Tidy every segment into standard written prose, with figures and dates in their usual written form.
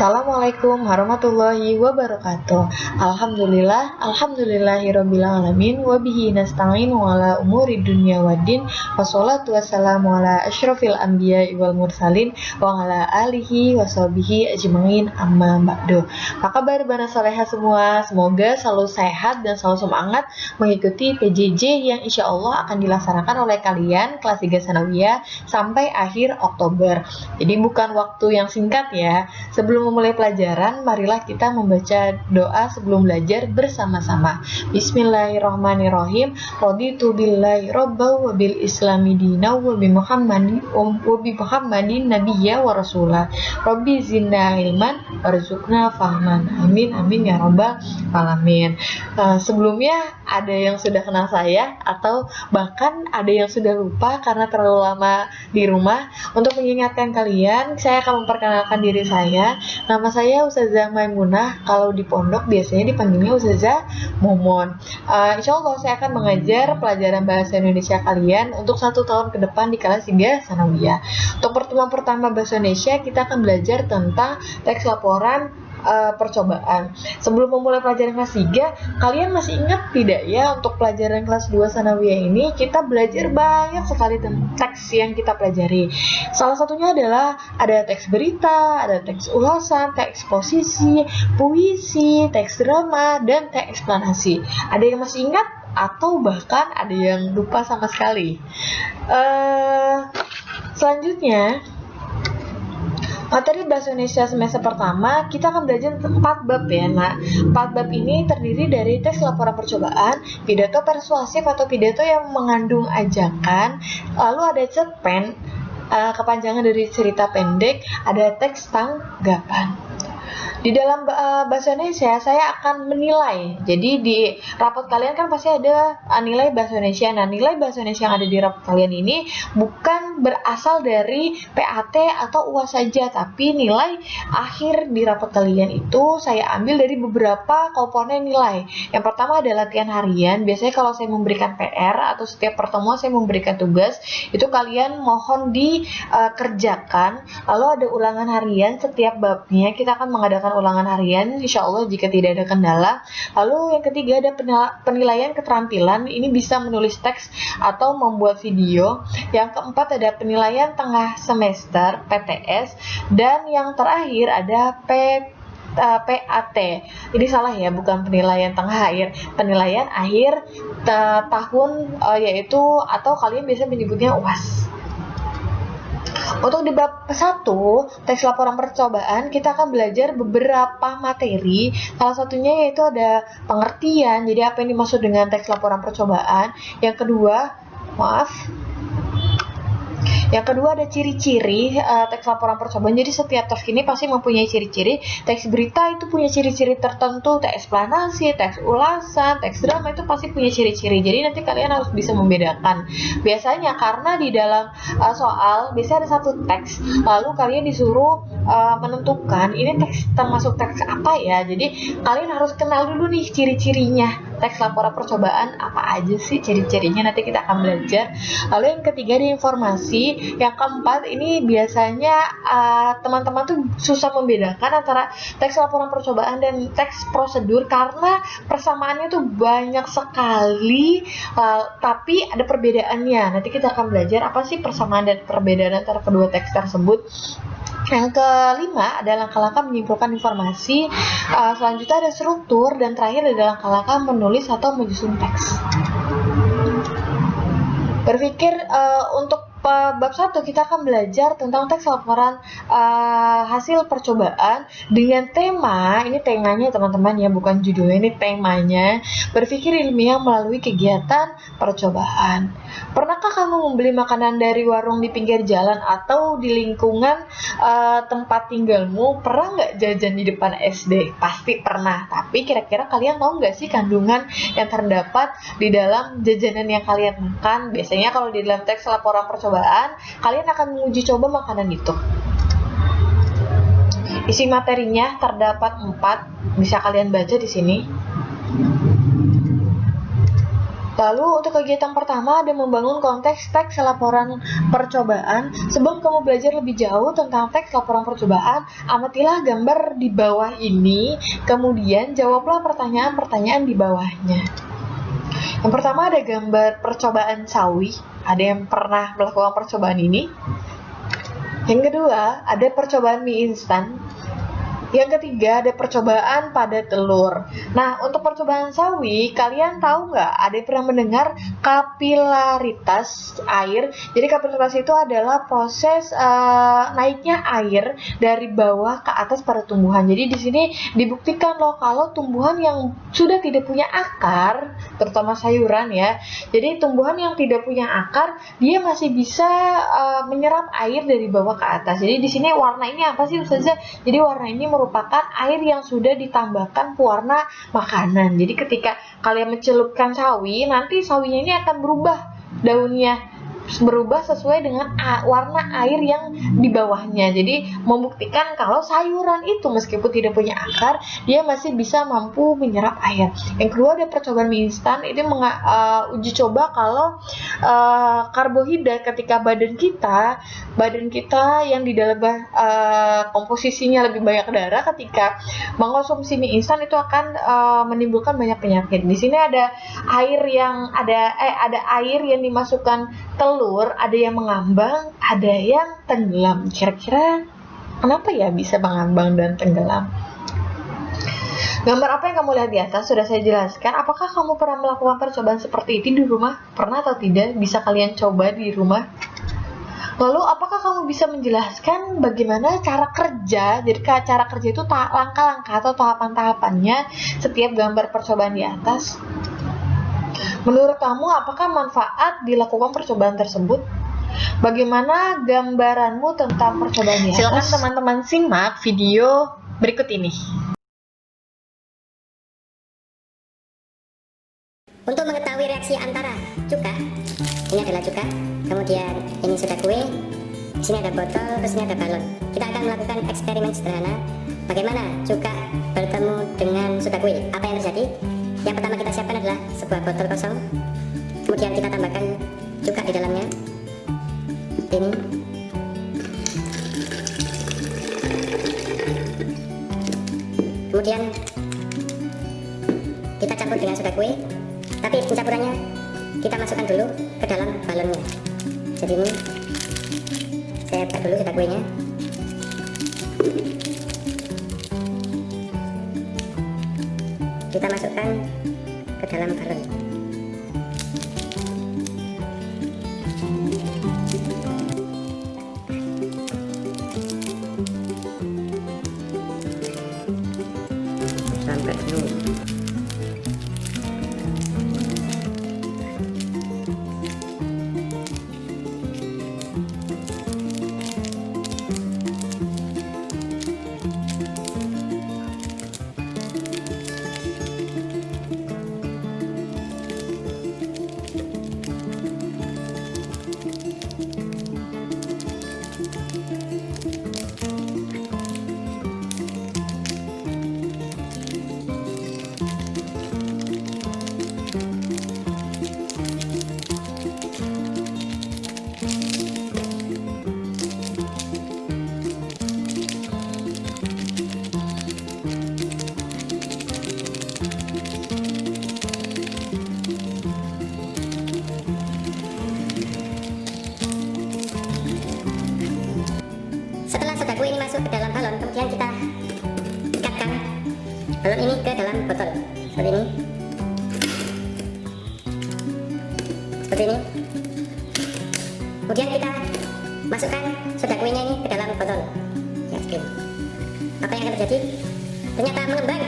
Assalamualaikum warahmatullahi wabarakatuh. Alhamdulillahirabbil alamin wa bihi nasta'in wa ala umuri dunya waddin. Wassalatu wassalamu ala asyrafil anbiya'i wal mursalin wa ala alihi washabihi ajmain amma ba'du. Apa kabar bana salehah semua? Semoga selalu sehat dan selalu semangat mengikuti PJJ yang insya Allah akan dilaksanakan oleh kalian kelas 3 Sanawiyah sampai akhir Oktober. Jadi bukan waktu yang singkat ya. Sebelum memulai pelajaran, marilah kita membaca doa sebelum belajar bersama-sama. Bismillahirrahmanirrahim. Raditu billahi robba wa bil islami dina wa bi Muhammadin nabiyya wa rasulah. Rabbi zidna ilman warzuqna fahman. Amin amin ya rabbal alamin. Sebelumnya ada yang sudah kenal saya atau bahkan ada yang sudah lupa karena terlalu lama di rumah. Untuk mengingatkan kalian, saya akan memperkenalkan diri saya. Nama saya Ustazah Maimunah. Kalau di pondok biasanya dipanggilnya Ustazah Momon. Insya Allah saya akan mengajar pelajaran bahasa Indonesia kalian untuk 1 tahun ke depan di kelas 3 Sanawiyah. Untuk pertemuan pertama bahasa Indonesia, kita akan belajar tentang teks laporan percobaan. Sebelum memulai pelajaran kelas 3, kalian masih ingat tidak ya, untuk pelajaran kelas 2 Sanawiyah ini kita belajar banyak sekali tentang teks yang kita pelajari. Salah satunya adalah ada teks berita, ada teks ulasan, teks eksposisi, puisi, teks drama, dan teks eksplanasi. Ada yang masih ingat atau bahkan ada yang lupa sama sekali? Selanjutnya, materi bahasa Indonesia semester pertama, kita akan belajar 4 bab ya. Nah, 4 bab ini terdiri dari teks laporan percobaan, pidato persuasif atau pidato yang mengandung ajakan, lalu ada cerpen, kepanjangan dari cerita pendek, ada teks tanggapan. Di dalam bahasa Indonesia saya akan menilai. Jadi di rapot kalian kan pasti ada nilai bahasa Indonesia. Nah, nilai bahasa Indonesia yang ada di rapot kalian ini bukan berasal dari PAT atau UAS saja, tapi nilai akhir di rapot kalian itu saya ambil dari beberapa komponen nilai. Yang pertama adalah latihan harian. Biasanya kalau saya memberikan PR atau setiap pertemuan saya memberikan tugas, itu kalian mohon dikerjakan. Lalu ada ulangan harian, setiap babnya kita akan mengadakan ulangan harian insya Allah jika tidak ada kendala. Lalu yang ketiga ada penilaian keterampilan, ini bisa menulis teks atau membuat video. Yang keempat ada penilaian tengah semester PTS, dan yang terakhir ada PAT. Ini salah ya, bukan penilaian tengah akhir, penilaian akhir tahun, yaitu atau kalian biasa menyebutnya UAS. Untuk di bab 1, teks laporan percobaan, kita akan belajar beberapa materi. Salah satunya yaitu ada pengertian, jadi apa yang dimaksud dengan teks laporan percobaan. Yang kedua ada ciri-ciri teks laporan percobaan. Jadi setiap teks ini pasti mempunyai ciri-ciri. Teks berita itu punya ciri-ciri tertentu, teks eksplanasi, teks ulasan, teks drama itu pasti punya ciri-ciri. Jadi nanti kalian harus bisa membedakan. Biasanya karena di dalam soal biasanya ada satu teks, lalu kalian disuruh menentukan ini teks termasuk teks apa ya. Jadi kalian harus kenal dulu nih ciri-cirinya. Teks laporan percobaan apa aja sih ciri-cirinya, nanti kita akan belajar. Lalu yang ketiga ada informasi. Yang keempat ini biasanya teman-teman tuh susah membedakan antara teks laporan percobaan dan teks prosedur karena persamaannya tuh banyak sekali, tapi ada perbedaannya. Nanti kita akan belajar apa sih persamaan dan perbedaan antara kedua teks tersebut. Yang kelima ada langkah-langkah menyimpulkan informasi, selanjutnya ada struktur, dan terakhir ada langkah-langkah menulis atau menyusun teks. Berpikir untuk bab 1 kita akan belajar tentang teks laporan hasil percobaan dengan tema, ini temanya teman-teman ya, bukan judulnya, ini temanya, berpikir ilmiah melalui kegiatan percobaan. Pernahkah kamu membeli makanan dari warung di pinggir jalan atau di lingkungan tempat tinggalmu? Pernah nggak jajan di depan SD? Pasti pernah, tapi kira-kira kalian tahu nggak sih kandungan yang terdapat di dalam jajanan yang kalian makan? Biasanya kalau di dalam teks laporan percobaan, kalian akan menguji coba makanan itu. Isi materinya terdapat 4, bisa kalian baca di sini. Lalu untuk kegiatan pertama ada membangun konteks teks laporan percobaan. Sebelum kamu belajar lebih jauh tentang teks laporan percobaan, amatilah gambar di bawah ini, kemudian jawablah pertanyaan-pertanyaan di bawahnya. Yang pertama ada gambar percobaan sawi. Ada yang pernah melakukan percobaan ini? Yang kedua ada percobaan mie instan. Yang ketiga ada percobaan pada telur. Nah, untuk percobaan sawi, kalian tahu nggak? Ada yang pernah mendengar kapilaritas air? Jadi kapilaritas itu adalah proses naiknya air dari bawah ke atas pada tumbuhan. Jadi di sini dibuktikan loh kalau tumbuhan yang sudah tidak punya akar, terutama sayuran ya. Jadi tumbuhan yang tidak punya akar, dia masih bisa menyerap air dari bawah ke atas. Jadi di sini warna ini apa sih Ustazah? Jadi warna ini merupakan air yang sudah ditambahkan pewarna makanan. Jadi ketika kalian mencelupkan sawi, nanti sawinya ini akan berubah, daunnya berubah sesuai dengan warna air yang di bawahnya. Jadi membuktikan kalau sayuran itu meskipun tidak punya akar, dia masih bisa mampu menyerap air. Yang kedua ada percobaan mie instan. Ini uji coba kalau karbohidrat ketika badan kita yang di dalam komposisinya lebih banyak darah, ketika mengonsumsi mie instan itu akan menimbulkan banyak penyakit. Di sini ada air yang dimasukkan telur, ada yang mengambang, ada yang tenggelam. Kira-kira kenapa ya bisa mengambang dan tenggelam? Gambar apa yang kamu lihat di atas sudah saya jelaskan. Apakah kamu pernah melakukan percobaan seperti itu di rumah? Pernah atau tidak? Bisa kalian coba di rumah. Lalu apakah kamu bisa menjelaskan bagaimana cara kerja? Jadi cara kerja itu langkah-langkah atau tahapan-tahapannya setiap gambar percobaan di atas. Menurut kamu, apakah manfaat dilakukan percobaan tersebut? Bagaimana gambaranmu tentang percobaan di atas? Silakan teman-teman simak video berikut ini. Untuk mengetahui reaksi antara cuka, ini adalah cuka, kemudian ini sudah kue, di sini ada botol, terus ini ada balon. Kita akan melakukan eksperimen sederhana. Bagaimana cuka bertemu dengan sudah kue? Apa yang terjadi? Yang pertama kita siapkan adalah sebuah botol kosong, kemudian kita tambahkan cuka di dalamnya. Ini. Kemudian kita campur dengan soda kue, tapi pencampurannya kita masukkan dulu ke dalam balonnya. Jadi ini saya buka dulu soda kuenya. Kita masukkan ke dalam balon. Sampai penuh. Setelah soda kue ini masuk ke dalam balon, kemudian kita ikatkan balon ini ke dalam botol seperti ini. Seperti ini. Kemudian kita masukkan soda kuenya ini ke dalam botol. Ya, seperti. Apa yang akan terjadi? Ternyata mengembang.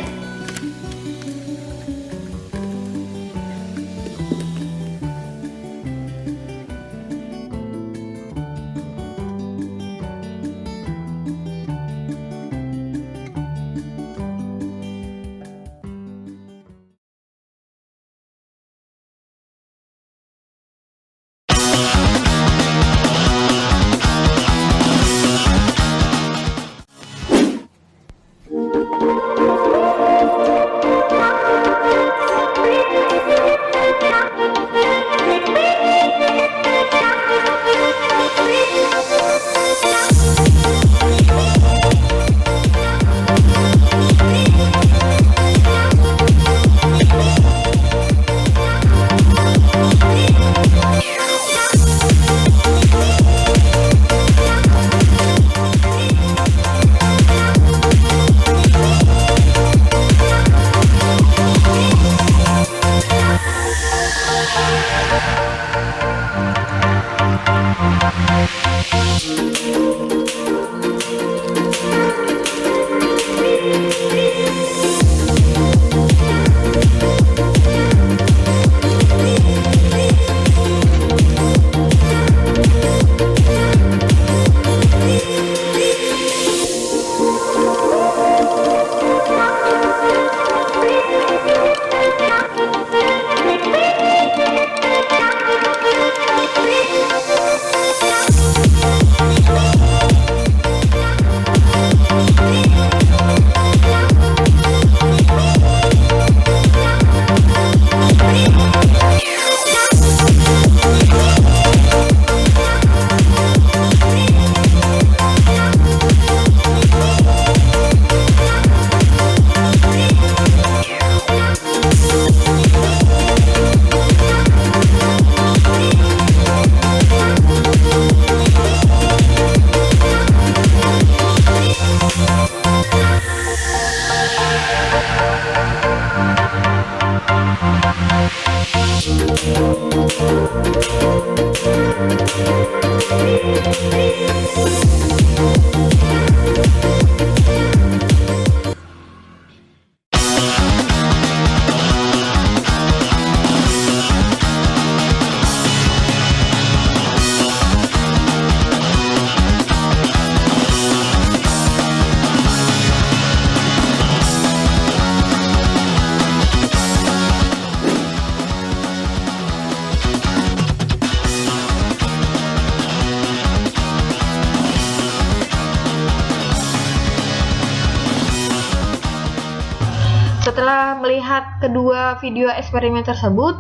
Setelah melihat kedua video eksperimen tersebut,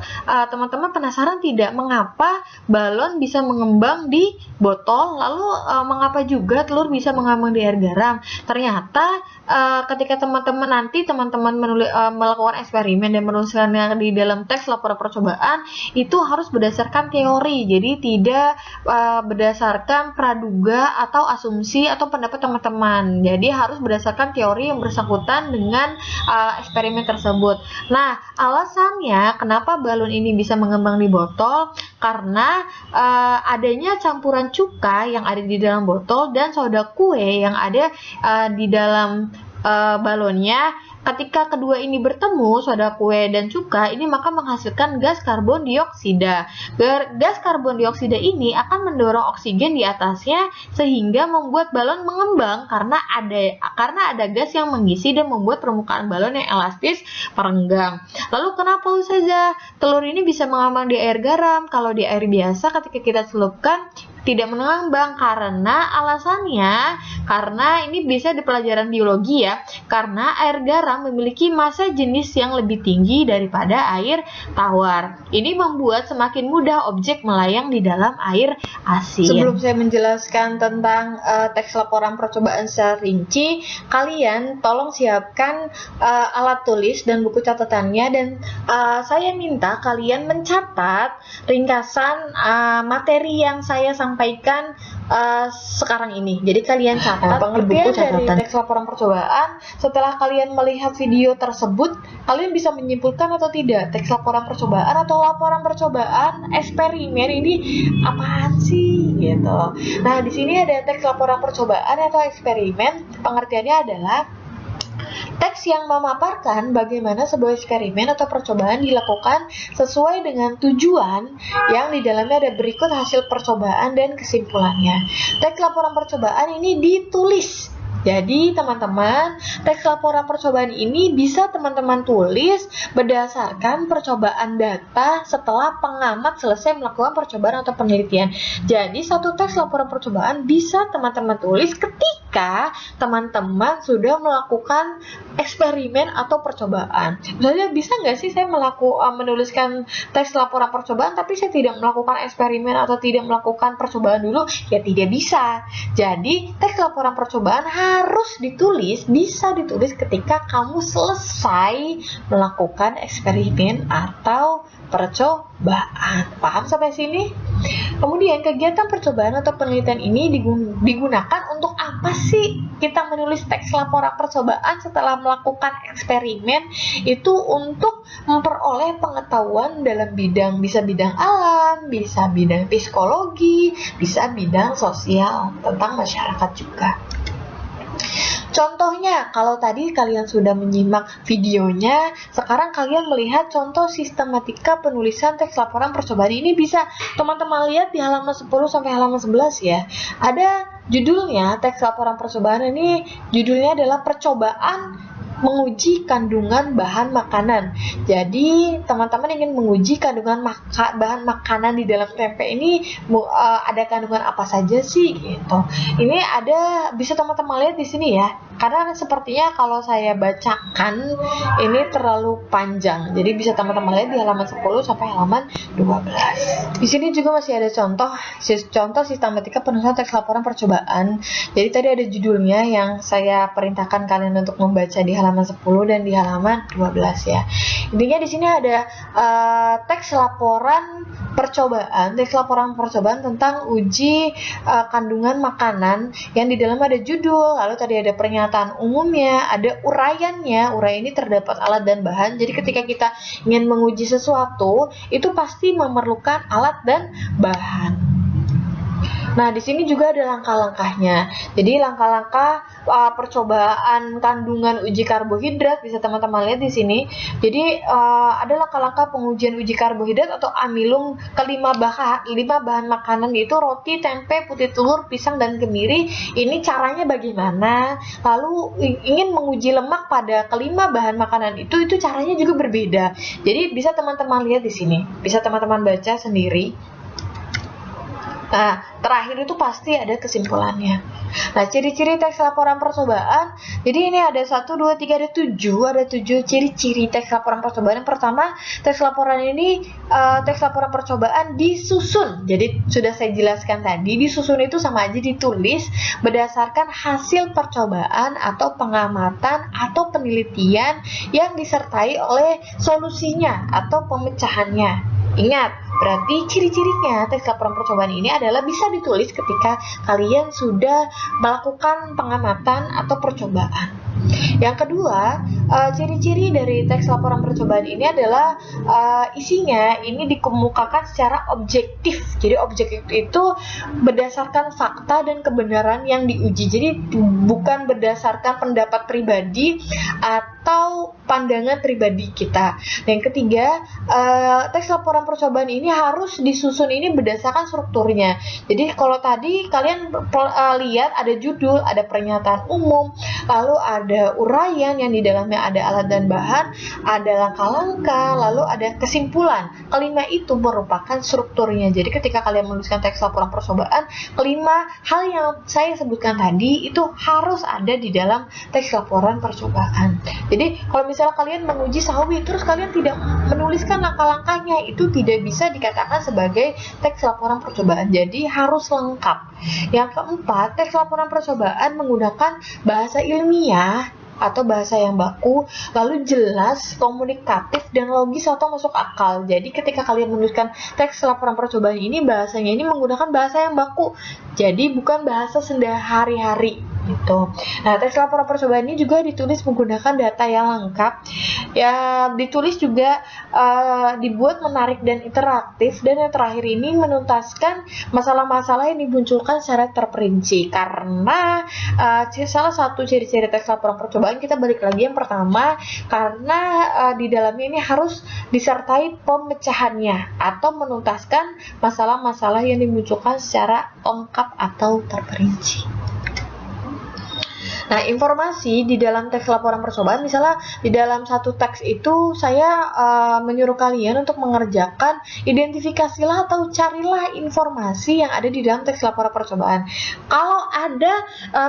teman-teman penasaran tidak mengapa balon bisa mengembang di botol, lalu mengapa juga telur bisa mengembang di air garam? Ternyata ketika teman-teman melakukan eksperimen dan menuliskannya di dalam teks laporan percobaan, itu harus berdasarkan teori, jadi tidak berdasarkan praduga atau asumsi atau pendapat teman-teman. Jadi harus berdasarkan teori yang bersangkutan dengan eksperimen tersebut. Nah, alasannya kenapa balon ini bisa mengembang di botol, karena adanya campuran cuka yang ada di dalam botol dan soda kue yang ada di dalam balonnya. Ketika kedua ini bertemu, soda kue dan cuka ini, maka menghasilkan gas karbon dioksida. Gas karbon dioksida ini akan mendorong oksigen di atasnya sehingga membuat balon mengembang karena ada gas yang mengisi dan membuat permukaan balon yang elastis merenggang. Lalu kenapa Ustazah telur ini bisa mengembang di air garam? Kalau di air biasa ketika kita celupkan tidak mengembang, karena ini bisa di pelajaran biologi ya, karena air garam memiliki massa jenis yang lebih tinggi daripada air tawar. Ini membuat semakin mudah objek melayang di dalam air asin. Sebelum saya menjelaskan tentang teks laporan percobaan secara rinci, kalian tolong siapkan alat tulis dan buku catatannya, dan saya minta kalian mencatat ringkasan materi yang saya sampaikan sekarang ini. Jadi kalian catat pengertian dari teks laporan percobaan. Setelah kalian melihat video tersebut, kalian bisa menyimpulkan atau tidak teks laporan percobaan atau laporan percobaan eksperimen ini apaan sih gitu. Nah, di sini ada teks laporan percobaan atau eksperimen. Pengertiannya adalah teks yang memaparkan bagaimana sebuah eksperimen atau percobaan dilakukan sesuai dengan tujuan yang di dalamnya ada berikut hasil percobaan dan kesimpulannya. Teks laporan percobaan ini ditulis. Jadi teman-teman, teks laporan percobaan ini bisa teman-teman tulis berdasarkan percobaan data setelah pengamat selesai melakukan percobaan atau penelitian. Jadi satu teks laporan percobaan bisa teman-teman tulis ketika teman-teman sudah melakukan eksperimen atau percobaan. Misalnya, bisa nggak sih saya menuliskan teks laporan percobaan tapi saya tidak melakukan eksperimen atau tidak melakukan percobaan dulu? Ya tidak bisa. Jadi teks laporan percobaan harus bisa ditulis ketika kamu selesai melakukan eksperimen atau percobaan. Paham sampai sini? Kemudian kegiatan percobaan atau penelitian ini digunakan untuk apa sih? Kita menulis teks laporan percobaan setelah melakukan eksperimen itu untuk memperoleh pengetahuan dalam bisa bidang alam, bisa bidang psikologi, bisa bidang sosial tentang masyarakat juga. Contohnya, kalau tadi kalian sudah menyimak videonya, sekarang kalian melihat contoh sistematika penulisan teks laporan percobaan. Ini bisa teman-teman lihat di halaman 10 sampai halaman 11 ya. Ada judulnya, teks laporan percobaan ini judulnya adalah percobaan menguji kandungan bahan makanan. Jadi teman-teman ingin menguji kandungan bahan makanan di dalam tempe ini ada kandungan apa saja sih gitu. Ini bisa teman-teman lihat di sini ya. Karena sepertinya kalau saya bacakan ini terlalu panjang. Jadi bisa teman-teman lihat di halaman 10 sampai halaman 12. Di sini juga masih ada contoh sistematika penulisan teks laporan percobaan. Jadi tadi ada judulnya yang saya perintahkan kalian untuk membaca di halaman 10 dan di halaman 12 ya. Intinya di sini ada teks laporan percobaan tentang uji kandungan makanan yang di dalam ada judul, lalu tadi ada pernyataan umumnya, ada uraiannya. Uraian ini terdapat alat dan bahan. Jadi ketika kita ingin menguji sesuatu, itu pasti memerlukan alat dan bahan. Nah, di sini juga ada langkah-langkahnya. Jadi langkah-langkah percobaan kandungan uji karbohidrat bisa teman-teman lihat di sini. Jadi ada langkah-langkah pengujian uji karbohidrat atau amilum ke 5 bahan makanan, yaitu roti, tempe, putih telur, pisang dan kemiri. Ini caranya bagaimana? Lalu ingin menguji lemak pada kelima bahan makanan itu caranya juga berbeda. Jadi bisa teman-teman lihat di sini. Bisa teman-teman baca sendiri. Nah, terakhir itu pasti ada kesimpulannya. Nah, ciri-ciri teks laporan percobaan. Jadi ini ada 1, 2, 3, ada 7 ciri-ciri teks laporan percobaan. Yang pertama, teks laporan ini teks laporan percobaan disusun. Jadi sudah saya jelaskan tadi, disusun itu sama aja ditulis berdasarkan hasil percobaan atau pengamatan atau penelitian yang disertai oleh solusinya atau pemecahannya. Ingat, berarti ciri-cirinya teks laporan percobaan ini adalah bisa ditulis ketika kalian sudah melakukan pengamatan atau percobaan. Yang kedua, ciri-ciri dari teks laporan percobaan ini adalah isinya ini dikemukakan secara objektif. Jadi objektif itu berdasarkan fakta dan kebenaran yang diuji. Jadi bukan berdasarkan pendapat pribadi atau pandangan pribadi kita. Yang ketiga, teks laporan percobaan ini harus disusun ini berdasarkan strukturnya. Jadi kalau tadi kalian lihat ada judul, ada pernyataan umum, lalu ada uraian yang di dalamnya ada alat dan bahan, ada langkah-langkah, lalu ada kesimpulan. Kelima itu merupakan strukturnya. Jadi ketika kalian menuliskan teks laporan percobaan, kelima hal yang saya sebutkan tadi itu harus ada di dalam teks laporan percobaan. Jadi kalau misalnya kalian menguji sawi terus kalian tidak menuliskan langkah-langkahnya, itu tidak bisa dikatakan sebagai teks laporan percobaan. Jadi harus lengkap. Yang keempat, teks laporan percobaan menggunakan bahasa ilmiah atau bahasa yang baku, lalu jelas, komunikatif, dan logis atau masuk akal. Jadi ketika kalian menuliskan teks laporan percobaan ini, bahasanya ini menggunakan bahasa yang baku. Jadi bukan bahasa sehari-hari gitu. Nah, teks laporan percobaan ini juga ditulis menggunakan data yang lengkap. Ya, ditulis juga dibuat menarik dan interaktif, dan yang terakhir ini menuntaskan masalah-masalah yang dimunculkan secara terperinci. Karena salah satu ciri-ciri teks laporan percobaan, kita balik lagi yang pertama, karena di dalamnya ini harus disertai pemecahannya atau menuntaskan masalah-masalah yang dimunculkan secara lengkap atau terperinci. Nah, informasi di dalam teks laporan percobaan, misalnya di dalam satu teks itu saya menyuruh kalian untuk mengerjakan identifikasilah atau carilah informasi yang ada di dalam teks laporan percobaan. Kalau ada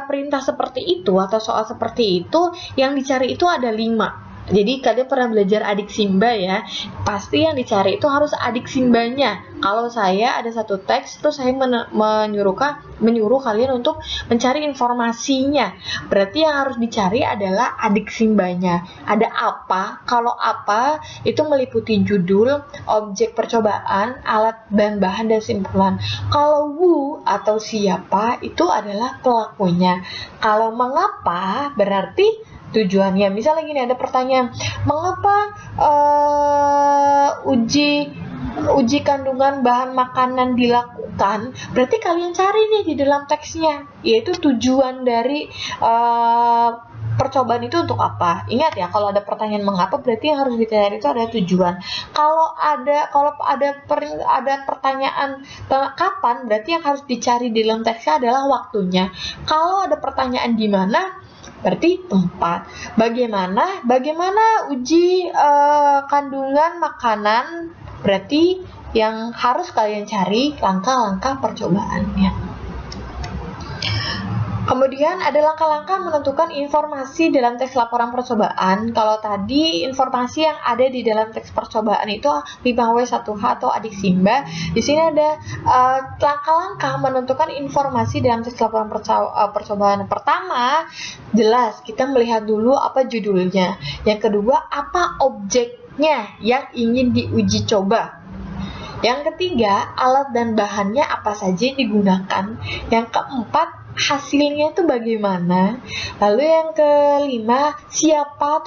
perintah seperti itu atau soal seperti itu, yang dicari itu ada 5. Jadi kalian pernah belajar adik simba ya, pasti yang dicari itu harus adik simbanya. Kalau saya ada satu teks, terus saya menyuruh kalian untuk mencari informasinya, berarti yang harus dicari adalah adik simbanya. Ada apa? Kalau apa itu meliputi judul, objek percobaan, alat dan bahan dan simpulan. Kalau who atau siapa itu adalah pelakunya. Kalau mengapa berarti tujuannya. Misalnya gini, ada pertanyaan, mengapa uji kandungan bahan makanan dilakukan? Berarti kalian cari nih di dalam teksnya, yaitu tujuan dari percobaan itu untuk apa. Ingat ya, kalau ada pertanyaan mengapa, berarti yang harus dicari itu ada tujuan. Kalau ada pertanyaan kapan, berarti yang harus dicari di dalam teksnya adalah waktunya. Kalau ada pertanyaan di mana, berarti tempat. Bagaimana uji kandungan makanan, berarti yang harus kalian cari langkah-langkah percobaannya. Kemudian ada langkah-langkah menentukan informasi dalam teks laporan percobaan. Kalau tadi informasi yang ada di dalam teks percobaan itu 5W1H atau adik simba. Di sini ada langkah-langkah menentukan informasi dalam teks laporan percobaan. Pertama, jelas kita melihat dulu apa judulnya. Yang kedua, apa objeknya yang ingin diuji coba. Yang ketiga, alat dan bahannya apa saja yang digunakan. Yang keempat, hasilnya itu bagaimana. Lalu yang kelima, siapa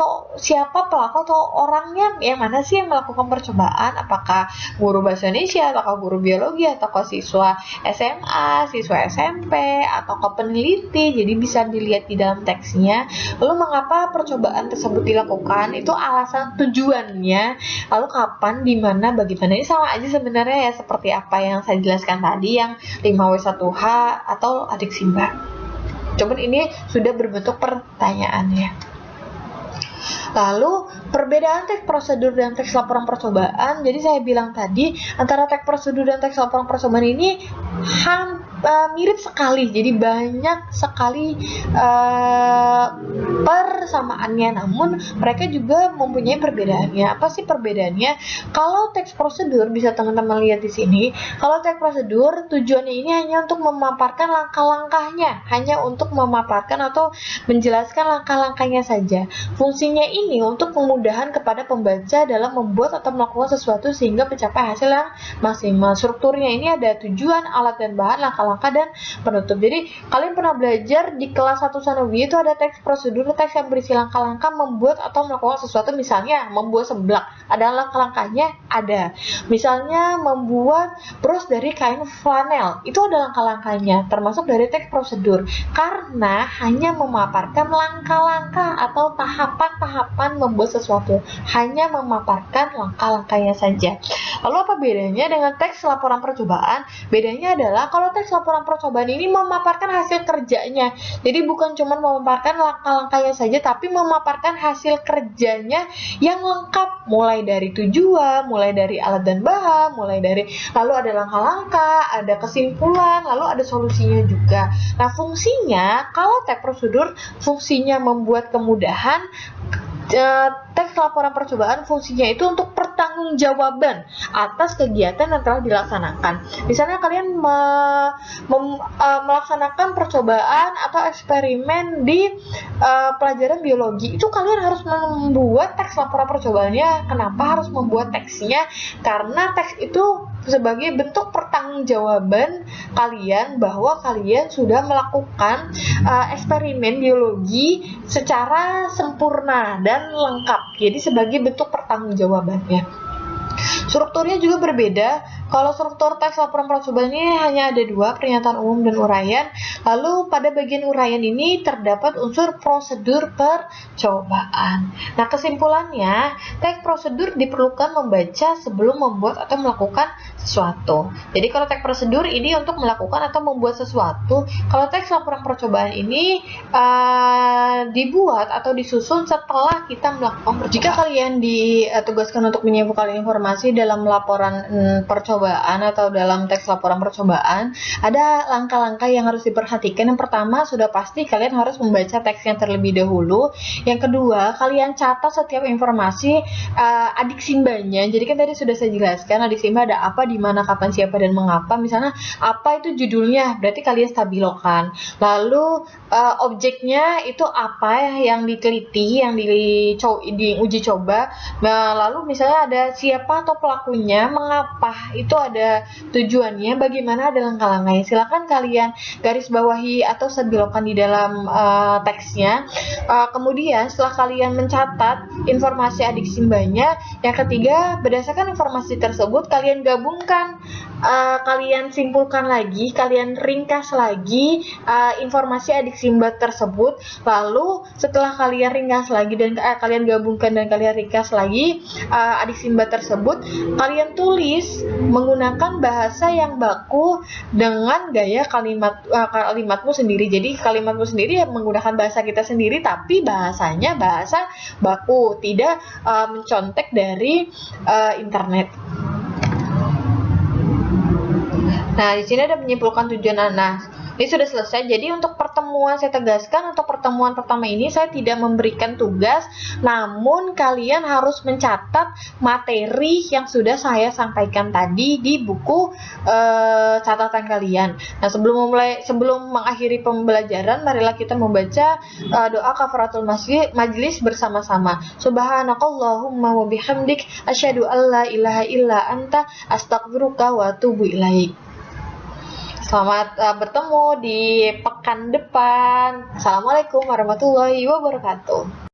pelaku atau orangnya yang mana sih yang melakukan percobaan, apakah guru bahasa Indonesia, atau guru biologi, atau siswa SMA, siswa SMP, atau peneliti. Jadi bisa dilihat di dalam teksnya. Lalu mengapa percobaan tersebut dilakukan, itu alasan tujuannya, lalu kapan, di mana, bagaimana. Ini sama aja sebenarnya ya seperti apa yang saya jelaskan tadi yang 5W1H atau adik Simba. Cuman ini sudah berbentuk pertanyaannya. Lalu perbedaan teks prosedur dan teks laporan percobaan. Jadi saya bilang tadi antara teks prosedur dan teks laporan percobaan ini mirip sekali. Jadi banyak sekali persamaannya, namun mereka juga mempunyai perbedaannya. Apa sih perbedaannya? Kalau teks prosedur bisa teman-teman lihat di sini. Kalau teks prosedur tujuannya ini hanya untuk memaparkan langkah-langkahnya, hanya untuk memaparkan atau menjelaskan langkah-langkahnya saja. Fungsinya ini untuk kemudahan kepada pembaca dalam membuat atau melakukan sesuatu sehingga mencapai hasil yang maksimal. Strukturnya ini ada tujuan, alat dan bahan, langkah-langkah dan penutup. Jadi kalian pernah belajar di kelas 1 Sanawiyah itu ada teks prosedur, teks yang berisi langkah-langkah membuat atau melakukan sesuatu. Misalnya membuat seblak, ada langkah-langkahnya, ada. Misalnya membuat bros dari kain flanel, itu ada langkah-langkahnya, termasuk dari teks prosedur, karena hanya memaparkan langkah-langkah atau tahapan-tahapan membuat sesuatu, hanya memaparkan langkah-langkahnya saja. Lalu apa bedanya dengan teks laporan percobaan? Bedanya adalah kalau teks laporan percobaan ini memaparkan hasil kerjanya, jadi bukan cuma memaparkan langkah-langkahnya saja, tapi memaparkan hasil kerjanya yang lengkap, mulai dari tujuan, mulai dari alat dan bahan, mulai dari lalu ada langkah-langkah, ada kesimpulan, lalu ada solusinya juga. Nah, fungsinya kalau teks prosedur fungsinya membuat kemudahan, teks laporan percobaan fungsinya itu untuk pertanggungjawaban atas kegiatan yang telah dilaksanakan. Misalnya kalian melaksanakan percobaan atau eksperimen di pelajaran biologi, itu kalian harus membuat teks laporan percobaannya. Kenapa harus membuat teksnya? Karena teks itu sebagai bentuk pertanggungjawaban kalian bahwa kalian sudah melakukan eksperimen biologi secara sempurna dan lengkap. Jadi sebagai bentuk pertanggungjawabannya. Strukturnya juga berbeda. Kalau struktur teks laporan percobaan ini hanya ada dua, pernyataan umum dan uraian. Lalu pada bagian uraian ini terdapat unsur prosedur percobaan. Nah, kesimpulannya, teks prosedur diperlukan membaca sebelum membuat atau melakukan sesuatu. Jadi kalau teks prosedur ini untuk melakukan atau membuat sesuatu. Kalau teks laporan percobaan ini dibuat atau disusun setelah kita melakukan percobaan. Jika kalian ditugaskan untuk menyimpulkan informasi dalam laporan percobaan atau dalam teks laporan percobaan, ada langkah-langkah yang harus diperhatikan. Yang pertama, sudah pasti kalian harus membaca teksnya terlebih dahulu. Yang kedua, kalian catat setiap informasi adik simbanya. Jadi kan tadi sudah saya jelaskan adik simba ada apa, di mana, kapan, siapa, dan mengapa. Misalnya apa itu judulnya, berarti kalian stabilokan. Lalu objeknya itu apa yang diteliti, yang diuji coba. Nah, lalu misalnya ada siapa atau pelakunya, mengapa, itu ada tujuannya, bagaimana, ada langkah-langkahnya. Silakan kalian garis bawahi atau stabilokan di dalam teksnya. Kemudian setelah kalian mencatat informasi adik simbanya, yang ketiga, berdasarkan informasi tersebut kalian gabungkan, kalian simpulkan lagi, kalian ringkas lagi informasi adik simba tersebut. Lalu setelah kalian ringkas lagi dan kalian gabungkan dan kalian ringkas lagi adik simba tersebut, kalian tulis menggunakan bahasa yang baku dengan gaya kalimatmu sendiri. Jadi kalimatmu sendiri menggunakan bahasa kita sendiri, tapi bahasanya bahasa baku, tidak mencontek dari internet. Nah, di sini ada menyimpulkan tujuan. Nah, ini sudah selesai. Jadi untuk pertemuan saya tegaskan, untuk pertemuan pertama ini saya tidak memberikan tugas, namun kalian harus mencatat materi yang sudah saya sampaikan tadi di buku catatan kalian. Nah, sebelum mengakhiri pembelajaran, marilah kita membaca doa kafaratul majlis bersama-sama. Subhanakallahumma wa bihamdik asyhadu alla ilaha illa anta astaghfiruka wa atubu ilaik. Selamat bertemu di pekan depan. Assalamualaikum warahmatullahi wabarakatuh.